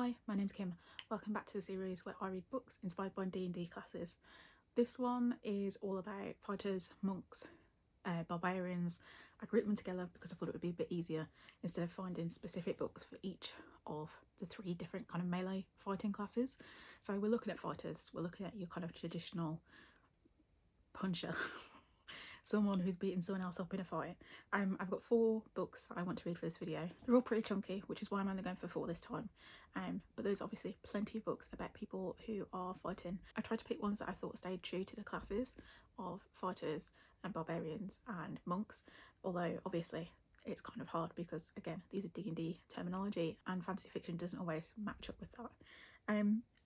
Hi, my name's Kim. Welcome back to the series where I read books inspired by D&D classes. This one is all about fighters, monks, barbarians. I grouped them together because I thought it would be a bit easier instead of finding specific books for each of the three different kind of melee fighting classes. So we're looking at fighters, we're looking at your kind of traditional puncher, someone who's beaten someone else up in a fight. I've got 4 books that I want to read for this video. They're all pretty chunky, which is why I'm only going for 4 this time. But there's obviously plenty of books about people who are fighting. I tried to pick ones that I thought stayed true to the classes of fighters and barbarians and monks, although obviously it's kind of hard because again these are D&D terminology and fantasy fiction doesn't always match up with that.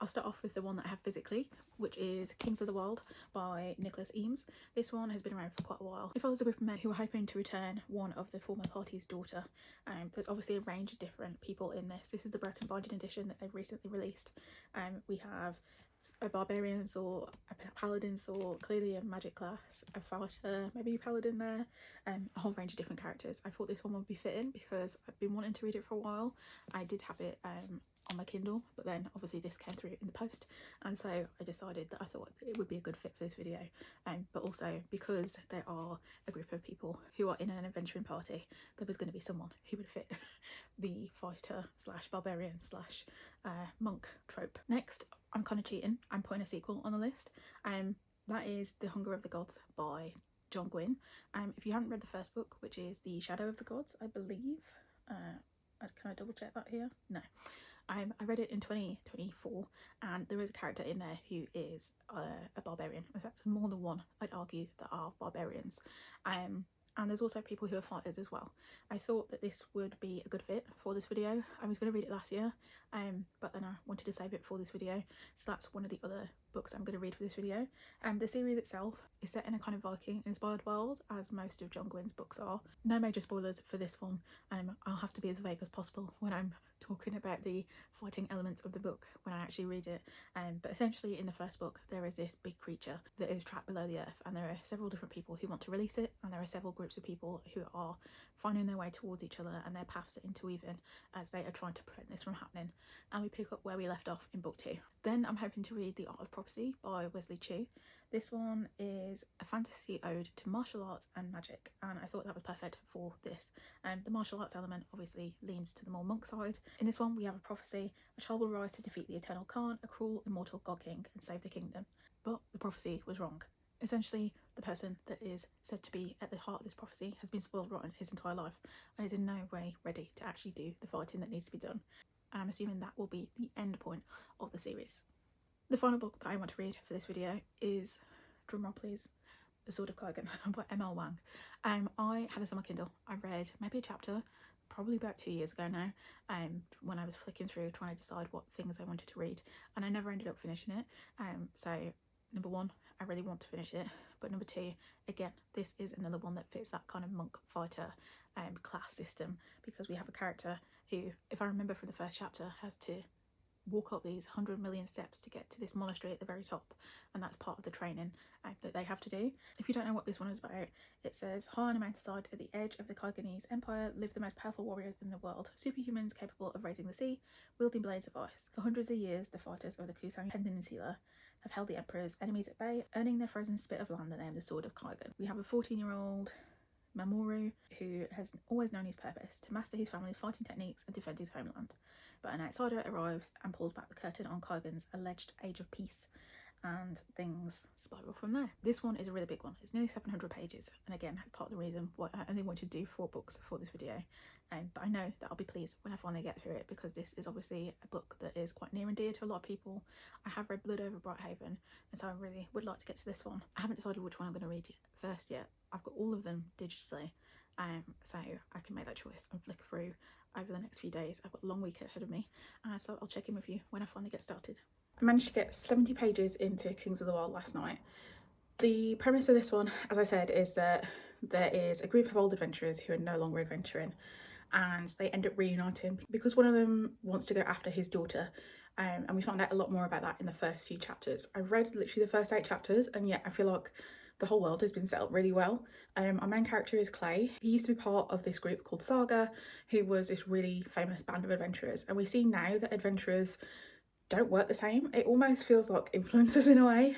I'll start off with the one that I have physically, which is Kings of the Wild by Nicholas Eames. This one has been around for quite a while. It follows a group of men who are hoping to return one of the former party's daughter. There's obviously a range of different people in this. This is the Broken Binding edition that they've recently released. We have a barbarian or a paladin or clearly a magic class, a fighter, maybe a paladin there, a whole range of different characters. I thought this one would be fitting because I've been wanting to read it for a while. I did have it on my Kindle, but then obviously this came through in the post, and so I decided that I thought it would be a good fit for this video. But also because there are a group of people who are in an adventuring party, there was going to be someone who would fit the fighter slash barbarian slash monk trope. Next, I'm kind of cheating, I'm putting a sequel on the list. That is The Hunger of the Gods by John Gwynne. If you haven't read the first book, which is The Shadow of the Gods, I believe, can I double check that here? No. I read it in 2024 and there is a character in there who is a barbarian. In fact, there's more than one, I'd argue, that are barbarians. And there's also people who are fighters as well. I thought that this would be a good fit for this video. I was going to read it last year, but then I wanted to save it for this video, so that's one of the other books I'm going to read for this video. The series itself is set in a kind of Viking inspired world, as most of John Gwynne's books are. No major spoilers for this one. I'll have to be as vague as possible when I'm talking about the fighting elements of the book when I actually read it. But essentially in the first book there is this big creature that is trapped below the earth, and there are several different people who want to release it, and there are several groups of people who are finding their way towards each other and their paths are interweaving as they are trying to prevent this from happening. And we pick up where we left off in book 2. Then I'm hoping to read The Art of Prophecy by Wesley Chu. This one is a fantasy ode to martial arts and magic, and I thought that was perfect for this. The martial arts element obviously leans to the more monk side. In this one we have a prophecy: a child will rise to defeat the eternal Khan, a cruel immortal god king, and save the kingdom. But the prophecy was wrong. Essentially, the person that is said to be at the heart of this prophecy has been spoiled rotten his entire life and is in no way ready to actually do the fighting that needs to be done. And I'm assuming that will be the end point of the series. The final book that I want to read for this video is, drumroll please, The Sword of Kaigan by M.L. Wang. I had this on my Kindle. I read maybe a chapter probably about 2 years ago now, when I was flicking through trying to decide what things I wanted to read, and I never ended up finishing it. So number 1, I really want to finish it, but number 2, again, this is another one that fits that kind of monk fighter class system, because we have a character who, if I remember from the first chapter, has to walk up these 100 million steps to get to this monastery at the very top, and that's part of the training that they have to do. If you don't know what this one is about, it says, high on a mountainside at the edge of the Kaiganese Empire live the most powerful warriors in the world, superhumans capable of raising the sea, wielding blades of ice. For hundreds of years the fighters of the Kushan Peninsula have held the emperor's enemies at bay, earning their frozen spit of land the name the Sword of Kaigan. We have a 14-year-old Mamoru who has always known his purpose: to master his family's fighting techniques and defend his homeland. But an outsider arrives and pulls back the curtain on Kaigan's alleged age of peace, and things spiral from there. This one is a really big one. It's nearly 700 pages, and again, part of the reason why I only wanted to do 4 books for this video. But I know that I'll be pleased when I finally get through it, because this is obviously a book that is quite near and dear to a lot of people. I have read Blood over Brighthaven, and so I really would like to get to this one. I haven't decided which one I'm going to read first yet. I've got all of them digitally, so I can make that choice and flick through over the next few days. I've got a long week ahead of me, so I'll check in with you when I finally get started. I managed to get 70 pages into Kings of the Wild last night. The premise of this one, as I said, is that there is a group of old adventurers who are no longer adventuring, and they end up reuniting because one of them wants to go after his daughter. And we found out a lot more about that in the first few chapters. I've read literally the first 8 chapters, and yet I feel like the whole world has been set up really well. Our main character is Clay. He used to be part of this group called Saga, who was this really famous band of adventurers, and we see now that adventurers don't work the same. It almost feels like influencers in a way.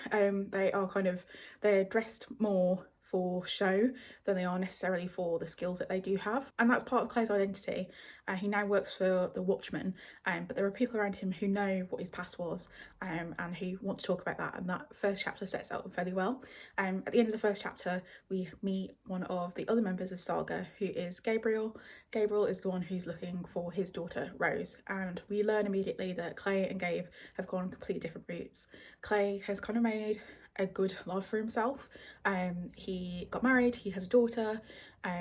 They're dressed more for show than they are necessarily for the skills that they do have, and that's part of Clay's identity. He now works for the Watchmen, but there are people around him who know what his past was, and who want to talk about that, and that first chapter sets out fairly well. At the end of the first chapter, we meet one of the other members of Saga, who is Gabriel. Gabriel is the one who's looking for his daughter Rose, and we learn immediately that Clay and Gabe have gone completely different routes. Clay has kind of made a good life for himself. He got married, he has a daughter,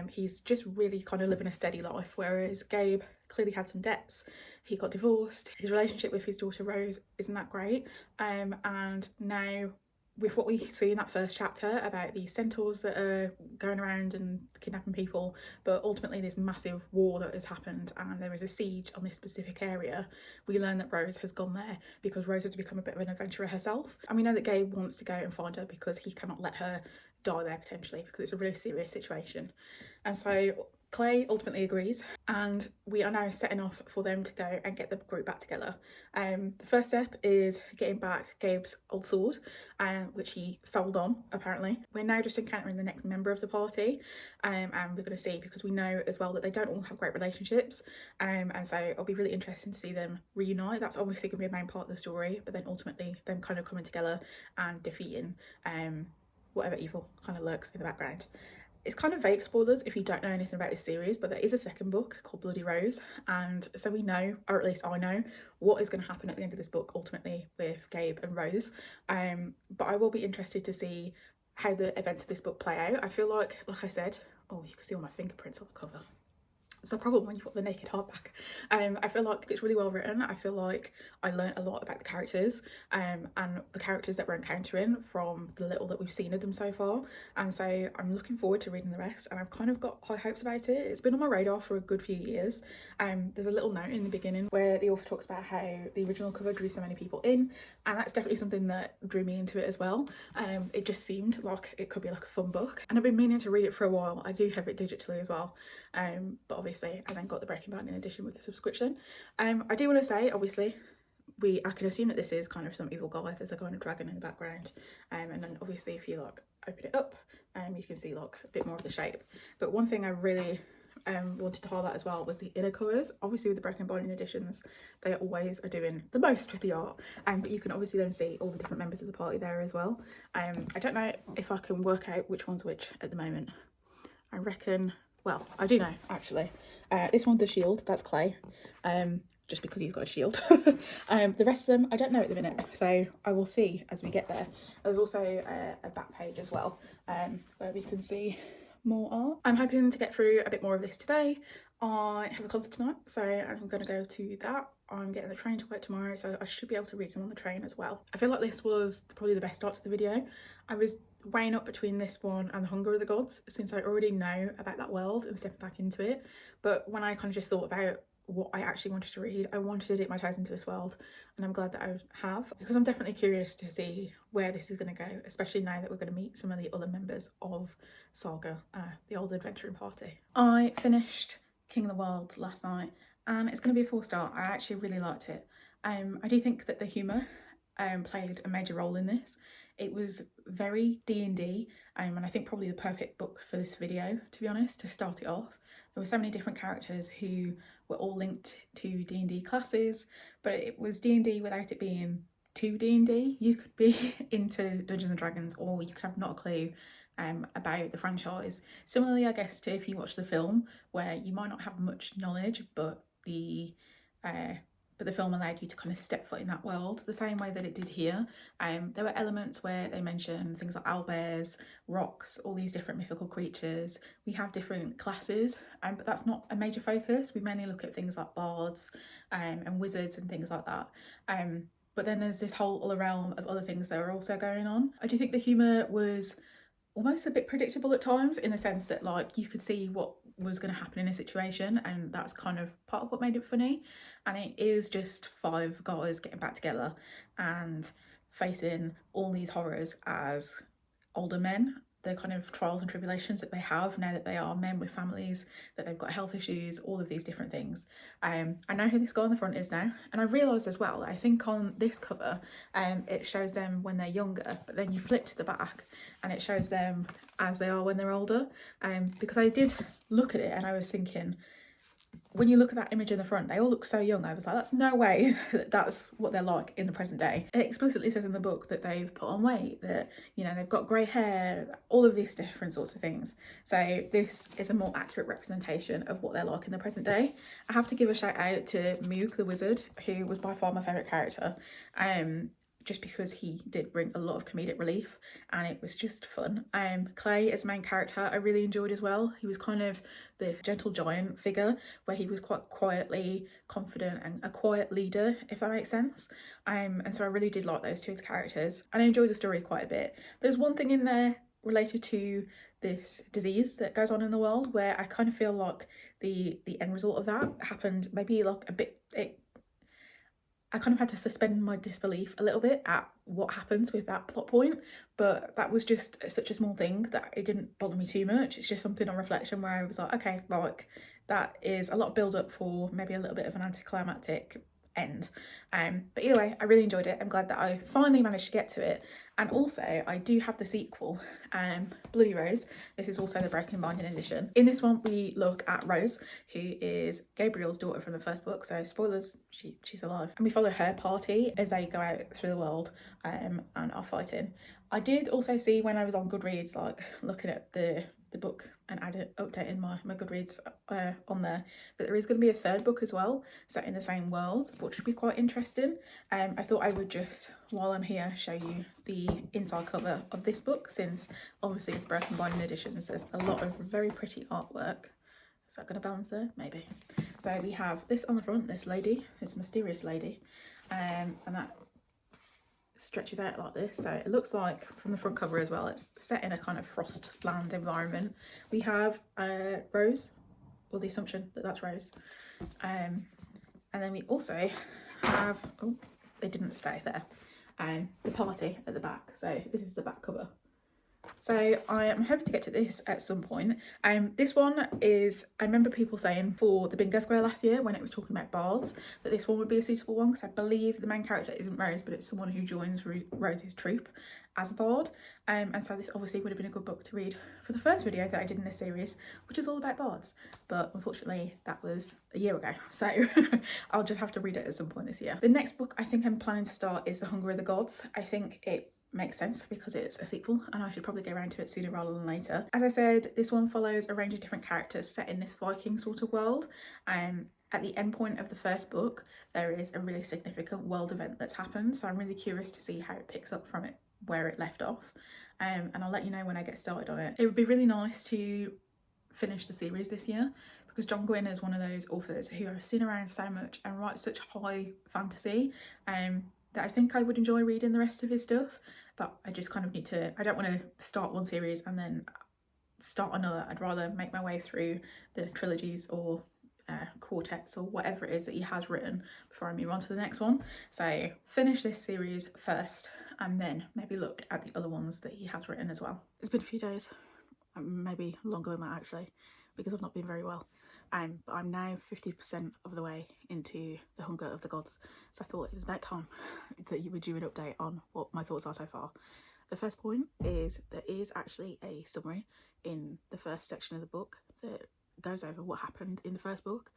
he's just really kind of living a steady life, whereas Gabe clearly had some debts. He got divorced, his relationship with his daughter Rose isn't that great, and now with what we see in that first chapter about these centaurs that are going around and kidnapping people, but ultimately this massive war that has happened and there is a siege on this specific area, we learn that Rose has gone there because Rose has become a bit of an adventurer herself, and we know that Gabe wants to go and find her because he cannot let her die there potentially, because it's a really serious situation. And so Clay ultimately agrees, and we are now setting off for them to go and get the group back together. The first step is getting back Gabe's old sword, which he sold on, apparently. We're now just encountering the next member of the party, and we're going to see, because we know as well that they don't all have great relationships, and so it'll be really interesting to see them reunite. That's obviously going to be a main part of the story, but then ultimately them kind of coming together and defeating whatever evil kind of lurks in the background. It's kind of vague spoilers if you don't know anything about this series, but there is a second book called Bloody Rose, and so we know, or at least I know, what is going to happen at the end of this book ultimately with Gabe and Rose. But I will be interested to see how the events of this book play out. I feel like I said, oh, you can see all my fingerprints on the cover. It's the problem when you put the naked hardback. I feel like it's really well written. I feel like I learned a lot about the characters, and the characters that we're encountering from the little that we've seen of them so far. And so I'm looking forward to reading the rest, and I've kind of got high hopes about it. It's been on my radar for a good few years. There's a little note in the beginning where the author talks about how the original cover drew so many people in, and that's definitely something that drew me into it as well. It just seemed like it could be like a fun book, and I've been meaning to read it for a while. I do have it digitally as well, but obviously I then got the Breaking Bad in addition with the subscription. I do want to say, obviously, I can assume that this is kind of some evil god. There's a kind of dragon in the background, and then obviously if you like open it up, you can see like a bit more of the shape. But one thing I really wanted to highlight as well was the inner covers. Obviously with the Breaking Bad editions, they always are doing the most with the art, but you can obviously then see all the different members of the party there as well. I don't know if I can work out which one's which at the moment. I reckon, well, I do know actually. This one's the shield, that's Clay, just because he's got a shield. The rest of them I don't know at the minute, so I will see as we get there. There's also a back page as well, where we can see more art. I'm hoping to get through a bit more of this today. I have a concert tonight, so I'm going to go to that. I'm getting the train to work tomorrow, so I should be able to read some on the train as well. I feel like this was probably the best start to the video. I was weighing up between this one and The Hunger of the Gods, since I already know about that world and stepping back into it. But when I kind of just thought about what I actually wanted to read, I wanted to dip my toes into this world, and I'm glad that I have, because I'm definitely curious to see where this is going to go, especially now that we're going to meet some of the other members of Saga, the old adventuring party. I finished King of the World last night, and it's going to be a 4-star. I actually really liked it. I do think that the humour played a major role in this. It was very D&D, and I think probably the perfect book for this video, to be honest, to start it off. There were so many different characters who were all linked to D&D classes, but it was D&D without it being too D&D. You could be into Dungeons and Dragons, or you could have not a clue about the franchise. Similarly, I guess, to if you watch the film, where you might not have much knowledge, but the film allowed you to kind of step foot in that world the same way that it did here. There were elements where they mentioned things like owlbears, rocks, all these different mythical creatures. We have different classes, but that's not a major focus. We mainly look at things like bards and wizards and things like that. But then there's this whole other realm of other things that are also going on. I do think the humour was almost a bit predictable at times, in the sense that like you could see what was going to happen in a situation, and that's kind of part of what made it funny. And it is just 5 guys getting back together and facing all these horrors as older men. the kind of trials and tribulations that they have now that they are men with families, that they've got health issues, all of these different things. I know who this guy on the front is now, and I realised as well, I think on this cover it shows them when they're younger, but then you flip to the back and it shows them as they are when they're older. Because I did look at it and I was thinking, when you look at that image in the front, they all look so young. I was like, that's no way that that's what they're like in the present day. It explicitly says in the book that they've put on weight, that, you know, they've got grey hair, all of these different sorts of things. So this is a more accurate representation of what they're like in the present day. I have to give a shout out to Moog the Wizard, who was by far my favourite character. Just because he did bring a lot of comedic relief and it was just fun. Clay as main character I really enjoyed as well. He was kind of the gentle giant figure where he was quite quietly confident and a quiet leader, if that makes sense. And so I really did like those two as characters and I enjoyed the story quite a bit. There's one thing in there related to this disease that goes on in the world where I kind of feel like the end result of that happened maybe like a bit, I kind of had to suspend my disbelief a little bit at what happens with that plot point, but that was just such a small thing that it didn't bother me too much. It's just something on reflection where I was like, okay, like that is a lot of build up for maybe a little bit of an anticlimactic end. But either way, I really enjoyed it. I'm glad that I finally managed to get to it. And also I do have the sequel, Bloody Rose. This is also the Broken Binding edition. In this one we look at Rose, who is Gabriel's daughter from the first book, so spoilers, she's alive, and we follow her party as they go out through the world and are fighting. I did also see when I was on Goodreads, like looking at the book and updating my Goodreads on there, but there is going to be a third book as well set in the same world, which should be quite interesting. I thought I would just, while I'm here, show you the inside cover of this book, since obviously Broken Binding editions there's a lot of very pretty artwork. Is that going to balance there? Maybe. So we have this on the front, this lady, this mysterious lady, and that stretches out like this, so it looks like from the front cover as well it's set in a kind of frost land environment. We have Rose, or the assumption that that's Rose, and then we also have, oh, they didn't stay there, the party at the back. So this is the back cover. So I am hoping to get to this at some point. This one is, I remember people saying for the bingo square last year when it was talking about bards that this one would be a suitable one, because I believe the main character isn't Rose, but it's someone who joins Rose's troupe as a bard. And so this obviously would have been a good book to read for the first video that I did in this series, which is all about bards. But unfortunately that was a year ago, so I'll just have to read it at some point this year. The next book I think I'm planning to start is The Hunger of the Gods. I think it makes sense because it's a sequel and I should probably get around to it sooner rather than later. As I said, this one follows a range of different characters set in this Viking sort of world. At the end point of the first book there is a really significant world event that's happened, so I'm really curious to see how it picks up from it where it left off, and I'll let you know when I get started on it. It would be really nice to finish the series this year because John Gwynne is one of those authors who I've seen around so much and writes such high fantasy that I think I would enjoy reading the rest of his stuff, but I just kind of need to, I don't want to start one series and then start another. I'd rather make my way through the trilogies or quartets or whatever it is that he has written before I move on to the next one. So finish this series first and then maybe look at the other ones that he has written as well. It's been a few days, maybe longer than that actually, because I've not been very well. But I'm now 50% of the way into The Hunger of the Gods, so I thought it was about time that you would do an update on what my thoughts are so far. The first point is there is actually a summary in the first section of the book that goes over what happened in the first book,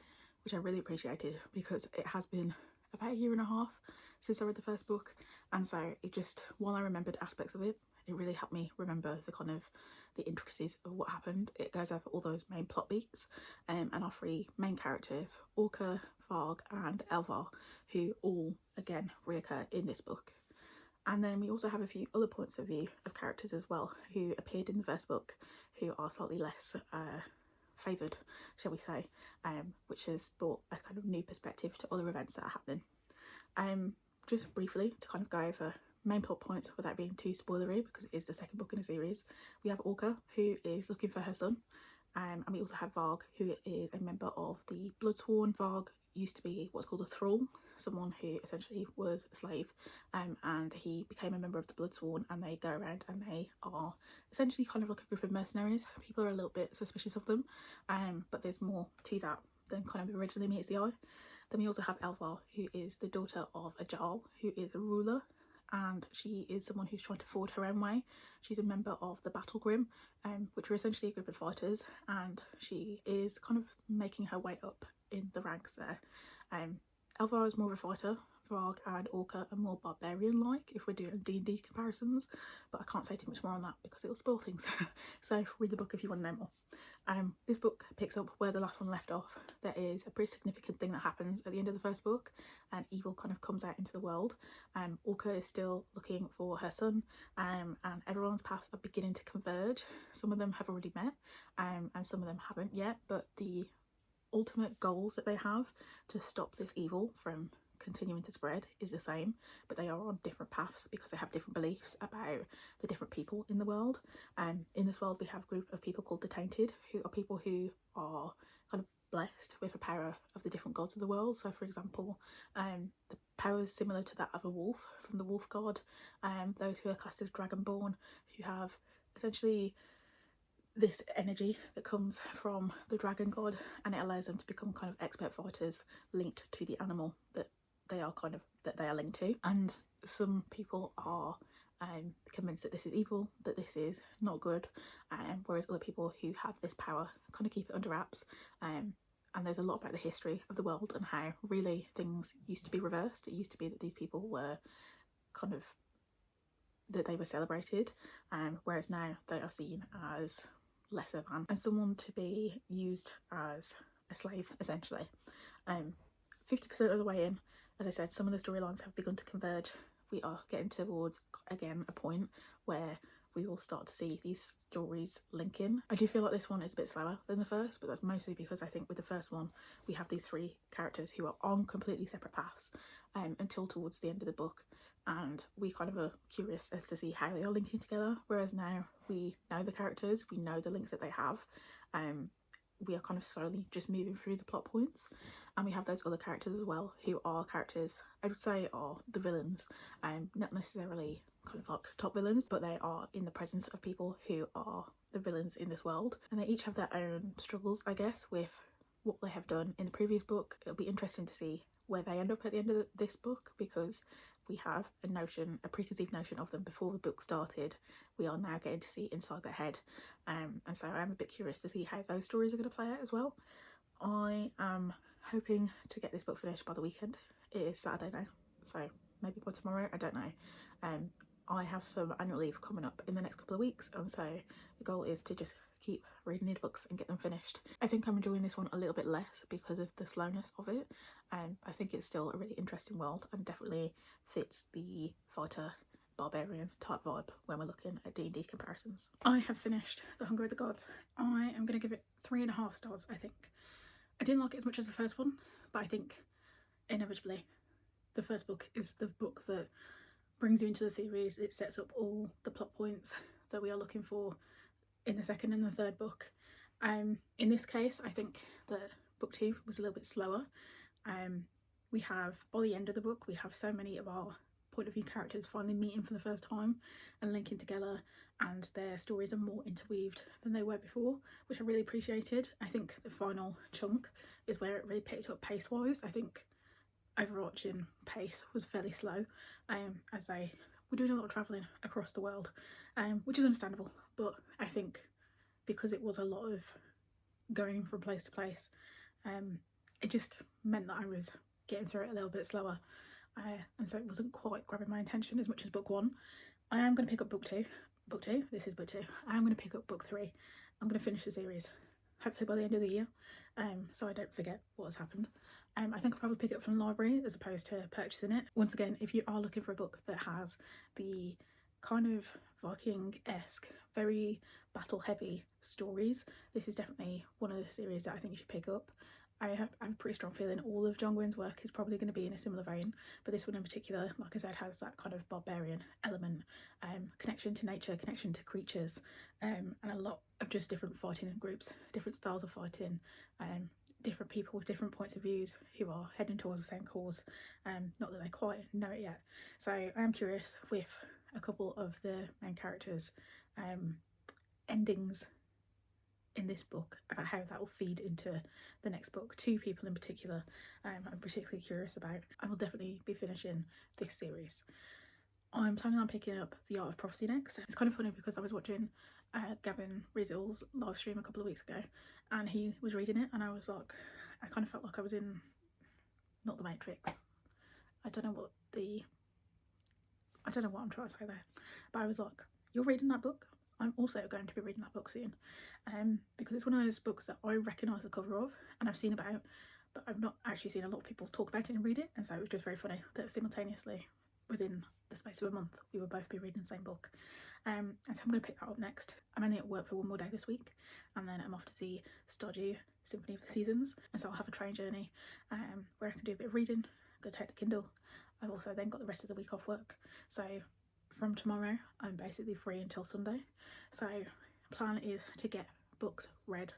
which I really appreciated because it has been about a year and a half since I read the first book, and so it just, while I remembered aspects of it, it really helped me remember the kind of the intricacies of what happened. It goes over all those main plot beats and our three main characters, Orca, Varg and Elvar, who all again reoccur in this book. And then we also have a few other points of view of characters as well who appeared in the first book who are slightly less favoured, shall we say, which has brought a kind of new perspective to other events that are happening. Just briefly to kind of go over main plot points without being too spoilery because it is the second book in a series. We have Orca, who is looking for her son, and we also have Varg, who is a member of the Bloodsworn. Varg used to be what's called a thrall, someone who essentially was a slave, and he became a member of the Bloodsworn, and they go around and they are essentially kind of like a group of mercenaries. People are a little bit suspicious of them, but there's more to that than kind of originally meets the eye. Then we also have Elvar, who is the daughter of a Jarl, who is a ruler, and she is someone who's trying to forge her own way. She's a member of the Battle Grim, which are essentially a group of fighters, and she is kind of making her way up in the ranks there. Elvar is more of a fighter. Varg and Orca are more barbarian-like if we're doing D&D comparisons, but I can't say too much more on that because it'll spoil things. So read the book if you want to know more. This book picks up where the last one left off. There is a pretty significant thing that happens at the end of the first book, and evil kind of comes out into the world. Orca is still looking for her son, and everyone's paths are beginning to converge. Some of them have already met, and some of them haven't yet, but the ultimate goals that they have to stop this evil from continuing to spread is the same, but they are on different paths because they have different beliefs about the different people in the world. In this world we have a group of people called the Tainted, who are people who are kind of blessed with the power of the different gods of the world. So for example, the power is similar to that of a wolf from the wolf god. Those who are classed as dragonborn, who have essentially this energy that comes from the dragon god, and it allows them to become kind of expert fighters linked to the animal that they are linked to. And some people are convinced that this is evil, that this is not good, whereas other people who have this power kind of keep it under wraps. And there's a lot about the history of the world and how really things used to be reversed. It used to be that these people were kind of, that they were celebrated, whereas now they are seen as lesser than, and someone to be used as a slave essentially. 50% of the way in, as I said, some of the storylines have begun to converge. We are getting towards, again, a point where we will start to see these stories link in. I do feel like this one is a bit slower than the first, but that's mostly because I think with the first one we have these three characters who are on completely separate paths until towards the end of the book, and we kind of are curious as to see how they are linking together, whereas now we know the characters, we know the links that they have. We are kind of slowly just moving through the plot points, and we have those other characters as well, who are characters I would say are the villains, not necessarily kind of like top villains, but they are in the presence of people who are the villains in this world, and they each have their own struggles, I guess, with what they have done in the previous book. It'll be interesting to see where they end up at the end of this book, because we have a preconceived notion of them before the book started. We are now getting to see inside their head, and so I'm a bit curious to see how those stories are going to play out as well. I am hoping to get this book finished by the weekend. It is Saturday now, so maybe by tomorrow, I don't know. I have some annual leave coming up in the next couple of weeks, and so the goal is to just keep reading these books and get them finished. I think I'm enjoying this one a little bit less because of the slowness of it. I think it's still a really interesting world and definitely fits the fighter barbarian type vibe when we're looking at D&D comparisons. I have finished The Hunger of the Gods. I am going to give it 3.5 stars, I think. I didn't like it as much as the first one, but I think inevitably the first book is the book that brings you into the series. It sets up all the plot points that we are looking for in the second and the third book. In this case, I think that book 2 was a little bit slower. We have, by the end of the book, we have so many of our point of view characters finally meeting for the first time and linking together, and their stories are more interweaved than they were before, which I really appreciated. I think the final chunk is where it really picked up pace wise. I think overarching pace was fairly slow, as they were doing a lot of travelling across the world, which is understandable, but I think because it was a lot of going from place to place, it just meant that I was getting through it a little bit slower, and so it wasn't quite grabbing my attention as much as book 1. I am going to pick up book 2. This is book 2. I am going to pick up book 3. I'm going to finish the series hopefully by the end of the year, so I don't forget what has happened. I think I'll probably pick it up from the library as opposed to purchasing it. Once again, if you are looking for a book that has the kind of Viking-esque, very battle heavy stories, this is definitely one of the series that I think you should pick up. I have a pretty strong feeling all of John Gwyn's work is probably going to be in a similar vein, but this one in particular, like I said, has that kind of barbarian element, connection to nature, connection to creatures, and a lot of just different fighting groups, different styles of fighting, different people with different points of views who are heading towards the same cause. Not that they quite know it yet. So I am curious with a couple of the main characters' endings in this book about how that will feed into the next book. Two people in particular I'm particularly curious about. I will definitely be finishing this series. I'm planning on picking up The Art of Prophecy next. It's kind of funny because I was watching Gavin Rizzel's live stream a couple of weeks ago and he was reading it, and I was like, I kind of felt like I was in, not the Matrix, I don't know what I'm trying to say there, but I was like, you're reading that book? I'm also going to be reading that book soon, because it's one of those books that I recognise the cover of and I've seen about, but I've not actually seen a lot of people talk about it and read it, and so it was just very funny that simultaneously within the space of a month we would both be reading the same book. And so I'm going to pick that up next. I'm only at work for one more day this week, and then I'm off to see Stardew Symphony of the Seasons, and so I'll have a train journey where I can do a bit of reading, go take the Kindle. I've also then got the rest of the week off work, so from tomorrow I'm basically free until Sunday. So plan is to get books read.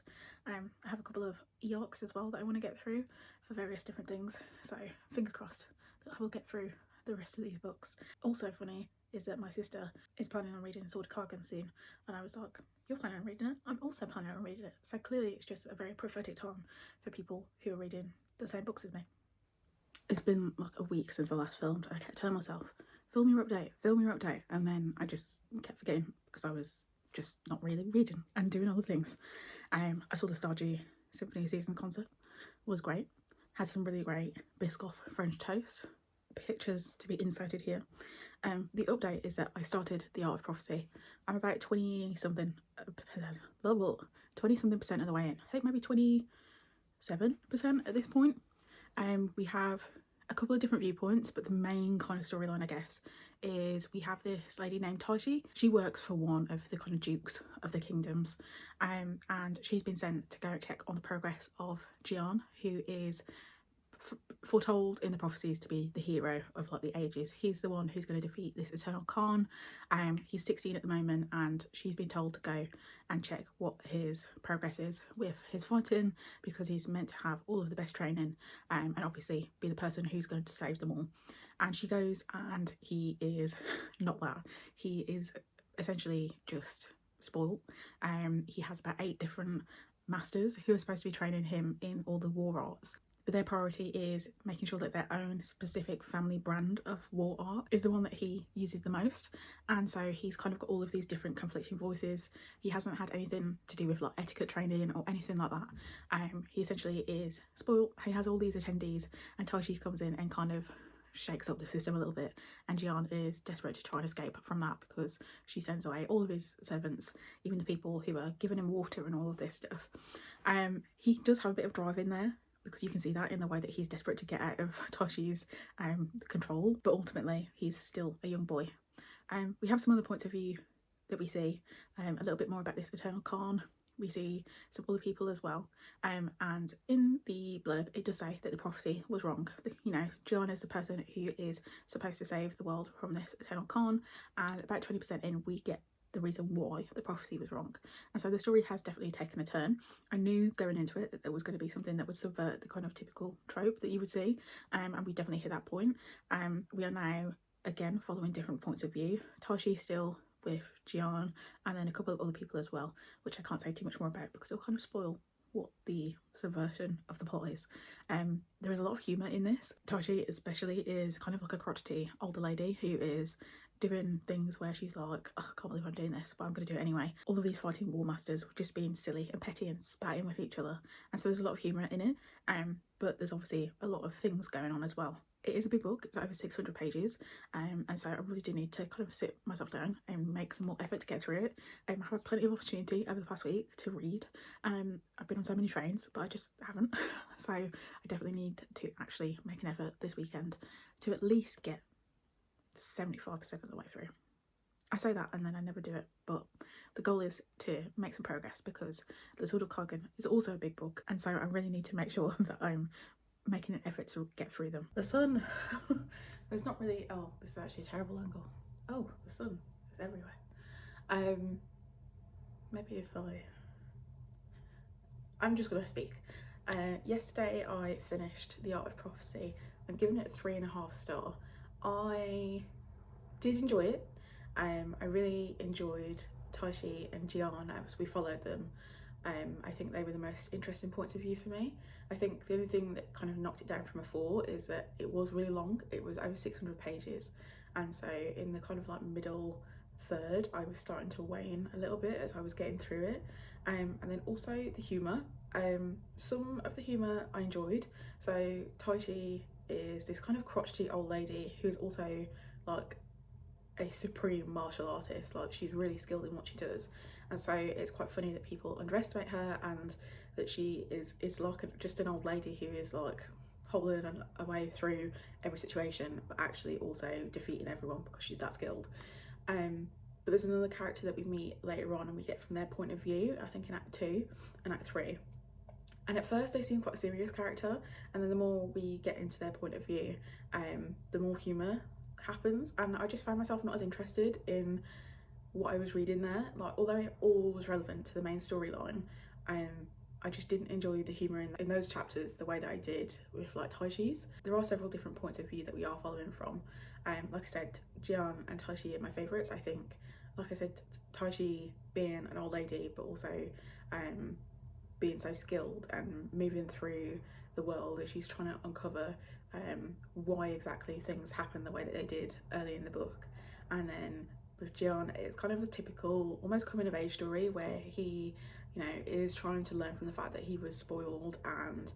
I have a couple of e-arcs as well that I want to get through for various different things, so fingers crossed that I will get through the rest of these books. Also funny is that my sister is planning on reading Sword of Kargan soon, and I was like, you're planning on reading it? I'm also planning on reading it. So clearly it's just a very prophetic time for people who are reading the same books as me. It's been like a week since I last filmed. I kept telling myself, film your update, and then I just kept forgetting because I was just not really reading and doing other things. I saw the Stardew Symphony Season concert. It was great. Had some really great Biscoff French toast. Pictures to be inserted here. The update is that I started The Art of Prophecy. I'm about 20 something percent of the way in. I think maybe 27% at this point. We have a couple of different viewpoints, but the main kind of storyline, I guess, is we have this lady named Taishi. She works for one of the kind of dukes of the kingdoms, and she's been sent to go check on the progress of Jian, who is foretold in the prophecies to be the hero of like the ages. He's the one who's going to defeat this Eternal Khan. He's 16 at the moment, and she's been told to go and check what his progress is with his fighting, because he's meant to have all of the best training, and obviously be the person who's going to save them all. And she goes, and he is not that. He is essentially just spoiled. He has about 8 different masters who are supposed to be training him in all the war arts, but their priority is making sure that their own specific family brand of war art is the one that he uses the most. And so he's kind of got all of these different conflicting voices. He hasn't had anything to do with like etiquette training or anything like that. He essentially is spoiled. He has all these attendees, and Taishi comes in and kind of shakes up the system a little bit, and Jian is desperate to try and escape from that because she sends away all of his servants, even the people who are giving him water and all of this stuff. He does have a bit of drive in there, because you can see that in the way that he's desperate to get out of Taishi's control, but ultimately he's still a young boy. We have some other points of view that we see, a little bit more about this Eternal Khan. We see some other people as well, and in the blurb it does say that the prophecy was wrong. You know, Jian is the person who is supposed to save the world from this Eternal Khan, and about 20% in we get the reason why the prophecy was wrong. And so the story has definitely taken a turn. I knew going into it that there was going to be something that would subvert the kind of typical trope that you would see, and we definitely hit that point. We are now again following different points of view. Taishi still with Jian, and then a couple of other people as well, which I can't say too much more about because it'll kind of spoil what the subversion of the plot is. There is a lot of humour in this. Taishi especially is kind of like a crotchety older lady who is doing things where she's like, oh, I can't believe I'm doing this, but I'm going to do it anyway. All of these fighting war masters were just being silly and petty and spatting with each other, and so there's a lot of humour in it, but there's obviously a lot of things going on as well. It is a big book, it's over 600 pages, and so I really do need to kind of sit myself down and make some more effort to get through it. I've had plenty of opportunity over the past week to read. I've been on so many trains, but I just haven't, so I definitely need to actually make an effort this weekend to at least get 75% of the way through. I say that and then I never do it, but the goal is to make some progress because the Sword of Kargan is also a big book, and so I really need to make sure that I'm making an effort to get through them. The sun, there's not really, oh, this is actually a terrible angle. Oh, the sun is everywhere. Maybe if I'm just gonna speak. Yesterday I finished The Art of Prophecy. I'm giving it a 3.5 star. I did enjoy it. I really enjoyed Taishi and Jian as we followed them. I think they were the most interesting points of view for me. I think the only thing that kind of knocked it down from a 4 is that it was really long. It was over 600 pages, and so in the kind of like middle third I was starting to wane a little bit as I was getting through it. And then also the humour. Some of the humour I enjoyed. So Taishi is this kind of crotchety old lady who's also like a supreme martial artist. Like, she's really skilled in what she does, and so it's quite funny that people underestimate her and that she is like just an old lady who is like hobbling a way through every situation, but actually also defeating everyone because she's that skilled. But there's another character that we meet later on, and we get from their point of view, I think in Act 2 and Act 3. And at first they seem quite a serious character, and then the more we get into their point of view, the more humour happens, and I just found myself not as interested in what I was reading there. Like, although it all was relevant to the main storyline, I just didn't enjoy the humour in those chapters the way that I did with like Taishi's. There are several different points of view that we are following from. Like I said, Jian and Taishi are my favourites. I think, like I said, Taishi being an old lady, but also being so skilled and moving through the world as she's trying to uncover why exactly things happen the way that they did early in the book. And then with Jian, it's kind of a typical almost coming of age story where he, you know, is trying to learn from the fact that he was spoiled, and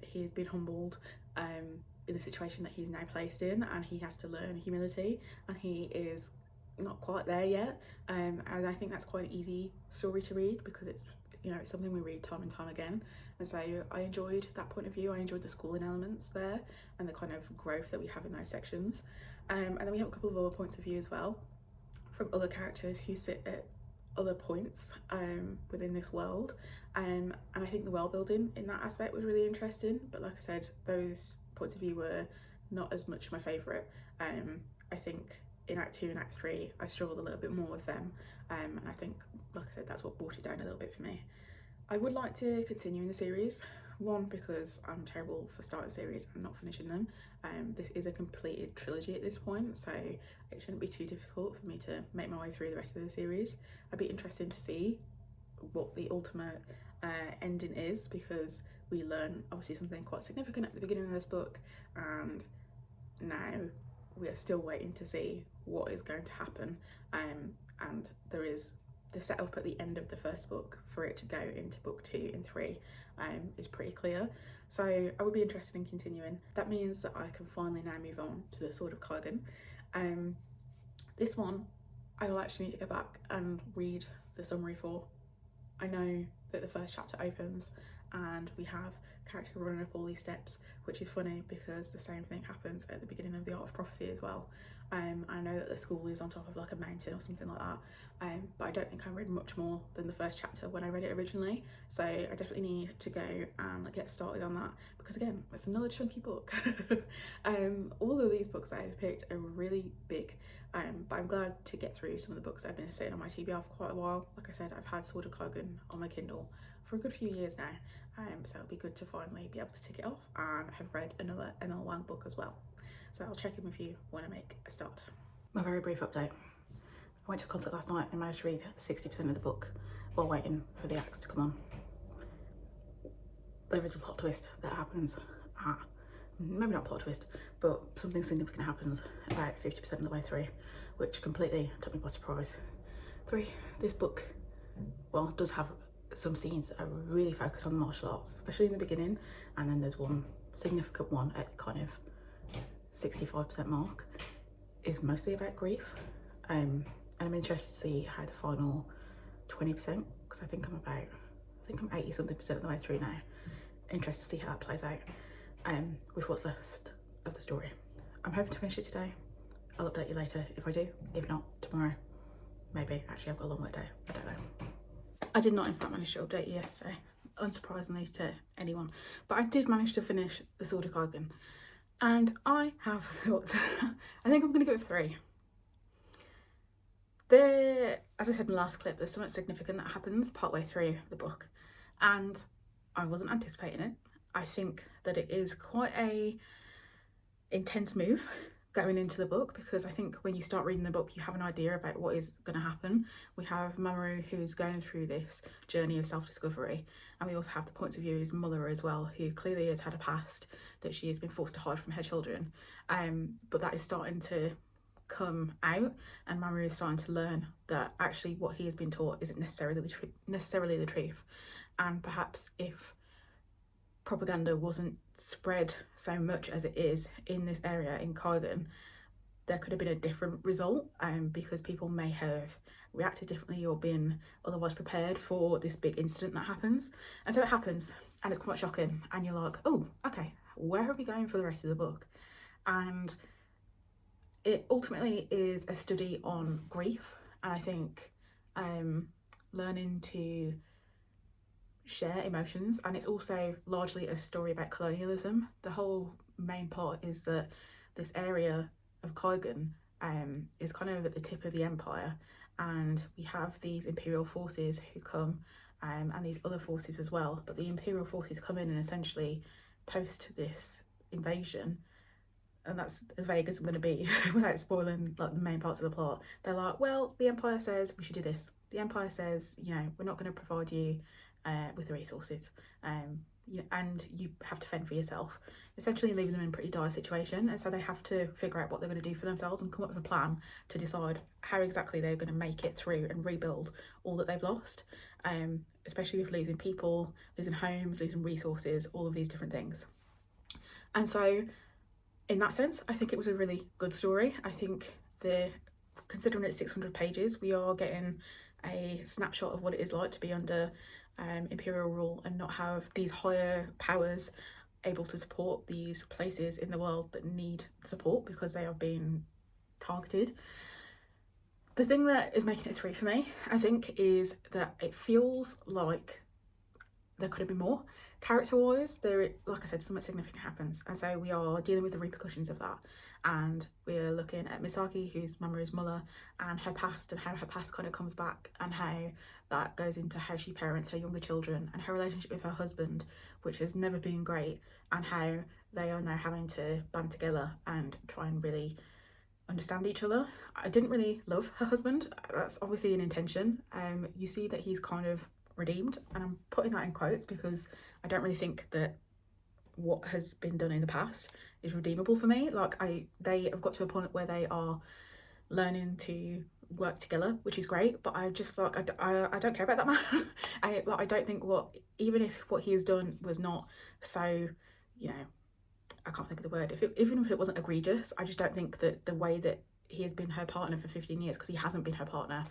he has been humbled in the situation that he's now placed in, and he has to learn humility, and he is not quite there yet. And I think that's quite an easy story to read because it's, you know, it's something we read time and time again. And so I enjoyed that point of view. I enjoyed the schooling elements there and the kind of growth that we have in those sections. And then we have a couple of other points of view as well from other characters who sit at other points within this world. And I think the world building in that aspect was really interesting. But like I said, those points of view were not as much my favourite. I think in Act 2 and Act 3 I struggled a little bit more with them, and I think, like I said, that's what brought it down a little bit for me. I would like to continue in the series, one because I'm terrible for starting series and not finishing them. This is a completed trilogy at this point, so it shouldn't be too difficult for me to make my way through the rest of the series. I'd be interested to see what the ultimate ending is, because we learn obviously something quite significant at the beginning of this book, and now we are still waiting to see what is going to happen. And there is the setup at the end of the first book for it to go into book 2 and 3 is pretty clear. So I would be interested in continuing. That means that I can finally now move on to the Sword of Kaigen. This one I will actually need to go back and read the summary for. I know that the first chapter opens and we have character running up all these steps, which is funny because the same thing happens at the beginning of The Art of Prophecy as well. I know that the school is on top of like a mountain or something like that, but I don't think I read much more than the first chapter when I read it originally, so I definitely need to go and get started on that, because again, it's another chunky book. All of these books that I've picked are really big, but I'm glad to get through some of the books that have been sitting on my TBR for quite a while. Like I said, I've had Sword of Kaigen on my Kindle for a good few years now, so it'll be good to finally be able to tick it off and have read another ML Wang book as well. So I'll check in with you when I make a start. My very brief update. I went to a concert last night and managed to read 60% of the book while waiting for the acts to come on. There is a plot twist that happens at, maybe not plot twist, but something significant happens about 50% of the way through, which completely took me by surprise. This book, well, does have some scenes that are really focused on martial arts, especially in the beginning, and then there's one significant one at kind of 65% mark is mostly about grief, and I'm interested to see how the final 20%, because I think I'm 80 something percent of the way through now. Interested to see how that plays out with what's left of the story. I'm hoping to finish it today. I'll update you later if I do. If not, tomorrow. Maybe. Actually, I've got a long work day. I don't know. I did not in fact manage to update you yesterday, unsurprisingly to anyone, but I did manage to finish The Sword of Kaigen. And I have thoughts. I think I'm going to go with 3. As I said in the last clip, there's something significant that happens partway through the book. And I wasn't anticipating it. I think that it is quite a intense move going into the book, because I think when you start reading the book you have an idea about what is going to happen. We have Mamoru, who's going through this journey of self-discovery, and we also have the points of view of his mother as well, who clearly has had a past that she has been forced to hide from her children, but that is starting to come out, and Mamoru is starting to learn that actually what he has been taught isn't necessarily the truth, and perhaps if propaganda wasn't spread so much as it is in this area in Kaigan, there could have been a different result, because people may have reacted differently or been otherwise prepared for this big incident that happens. And so it happens, and it's quite shocking, and you're like, oh, okay, where are we going for the rest of the book? And it ultimately is a study on grief, and I think learning to share emotions, and it's also largely a story about colonialism. The whole main plot is that this area of Kaigan is kind of at the tip of the empire, and we have these imperial forces who come, and these other forces as well, but the imperial forces come in and essentially post this invasion, and that's as vague as I'm going to be without spoiling like the main parts of the plot. They're like, well, the empire says we should do this, the empire says, you know, we're not going to provide you with the resources, and you have to fend for yourself, essentially leaving them in a pretty dire situation. And so they have to figure out what they're going to do for themselves and come up with a plan to decide how exactly they're going to make it through and rebuild all that they've lost, especially with losing people, losing homes, losing resources, all of these different things. And so in that sense, I think it was a really good story. I think considering it's 600 pages, we are getting a snapshot of what it is like to be under imperial rule and not have these higher powers able to support these places in the world that need support because they are being targeted. The thing that is making it 3 for me, I think, is that it feels like there could have been more. Character-wise, like I said, something significant happens, and so we are dealing with the repercussions of that, and we're looking at Misaki, who's Mamoru's mother, and her past, and how her past kind of comes back, and how that goes into how she parents her younger children, and her relationship with her husband, which has never been great, and how they are now having to band together and try and really understand each other. I didn't really love her husband. That's obviously an intention. You see that he's kind of redeemed, and I'm putting that in quotes because I don't really think that what has been done in the past is redeemable for me. Like, they have got to a point where they are learning to work together, which is great, but I just like I don't care about that man. I don't think even if what he has done was not so, you know, I can't think of the word, even if it wasn't egregious, I just don't think that the way that he has been her partner for 15 years, because he hasn't been her partner,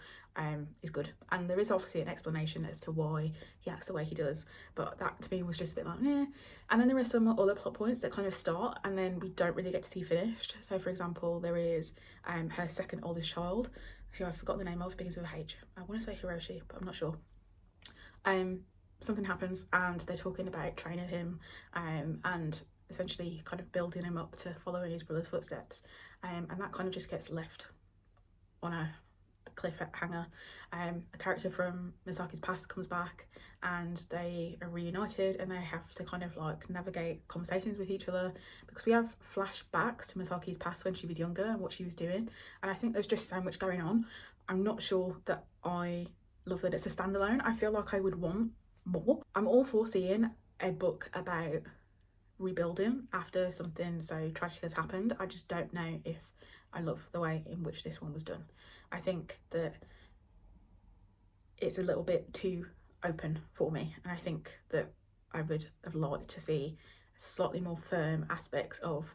is good. And there is obviously an explanation as to why he acts the way he does, but that to me was just a bit like, eh. And then there are some other plot points that kind of start and then we don't really get to see finished. So for example, there is her second oldest child, who I've forgotten the name of, begins with a H. I want to say Hiroshi, but I'm not sure. Something happens and they're talking about training him, and essentially kind of building him up to follow in his brother's footsteps, and that kind of just gets left on a cliffhanger. A character from Misaki's past comes back and they are reunited, and they have to kind of like navigate conversations with each other, because we have flashbacks to Misaki's past when she was younger and what she was doing, and I think there's just so much going on. I'm not sure that I love that it's a standalone. I feel like I would want more. I'm all for seeing a book about rebuilding after something so tragic has happened. I just don't know if I love the way in which this one was done. I think that it's a little bit too open for me, and I think that I would have liked to see slightly more firm aspects of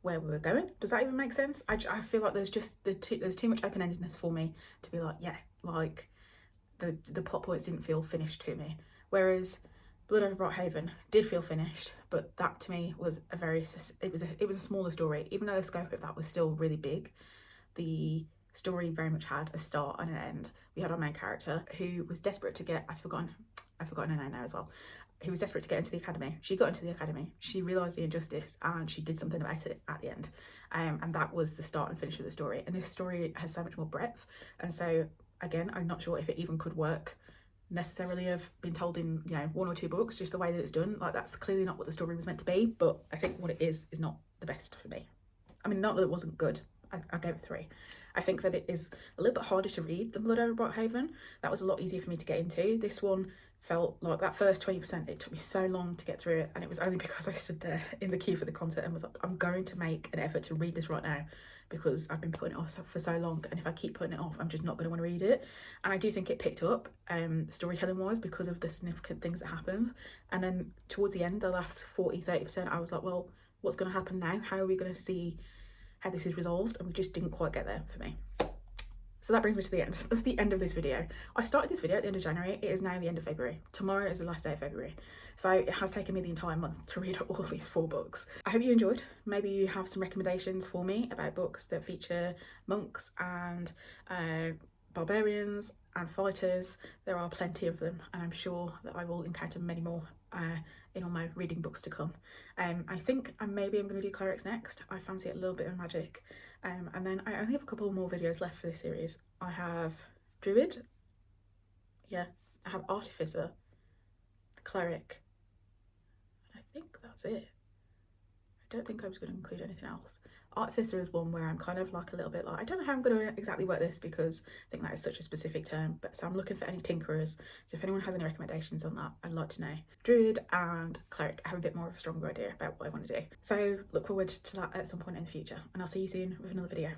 where we were going. Does that even make sense? I feel like there's too much open-endedness for me to be like, yeah, like the plot points didn't feel finished to me, whereas Blood Over Bright Haven did feel finished, but that to me was it was a smaller story. Even though the scope of that was still really big, the story very much had a start and an end. We had our main character who was desperate to get, I've forgotten her name now as well, who was desperate to get into the academy. She got into the academy, she realised the injustice, and she did something about it at the end, and that was the start and finish of the story. And this story has so much more breadth, and so again, I'm not sure if it even could work necessarily have been told in, you know, 1 or 2 books, just the way that it's done. Like, that's clearly not what the story was meant to be, but I think what it is not the best for me. I mean, not that it wasn't good. I gave it 3. I think that it is a little bit harder to read than Blood Over Brighthaven. That was a lot easier for me to get into. This one felt like that first 20%, it took me so long to get through it, and it was only because I stood there in the queue for the concert and was like, I'm going to make an effort to read this right now, because I've been putting it off for so long, and if I keep putting it off, I'm just not going to want to read it. And I do think it picked up storytelling wise because of the significant things that happened. And then towards the end, the last 40-30%, I was like, well, what's going to happen now? How are we going to see how this is resolved? And we just didn't quite get there for me. So that brings me to the end. That's the end of this video. I started this video at the end of January. It is now the end of February. Tomorrow is the last day of February. So it has taken me the entire month to read all of these 4 books. I hope you enjoyed. Maybe you have some recommendations for me about books that feature monks and barbarians and fighters. There are plenty of them, and I'm sure that I will encounter many more in all my reading books to come. I think maybe I'm going to do clerics next. I fancy a little bit of magic. And then I only have a couple more videos left for this series. I have Druid, yeah, I have Artificer, Cleric, and I think that's it. I don't think I was going to include anything else. Artificer is one where I'm kind of like a little bit like, I don't know how I'm going to exactly work this, because I think that is such a specific term, but so I'm looking for any tinkerers. So if anyone has any recommendations on that, I'd like to know. Druid and Cleric, I have a bit more of a stronger idea about what I want to do. So look forward to that at some point in the future, and I'll see you soon with another video.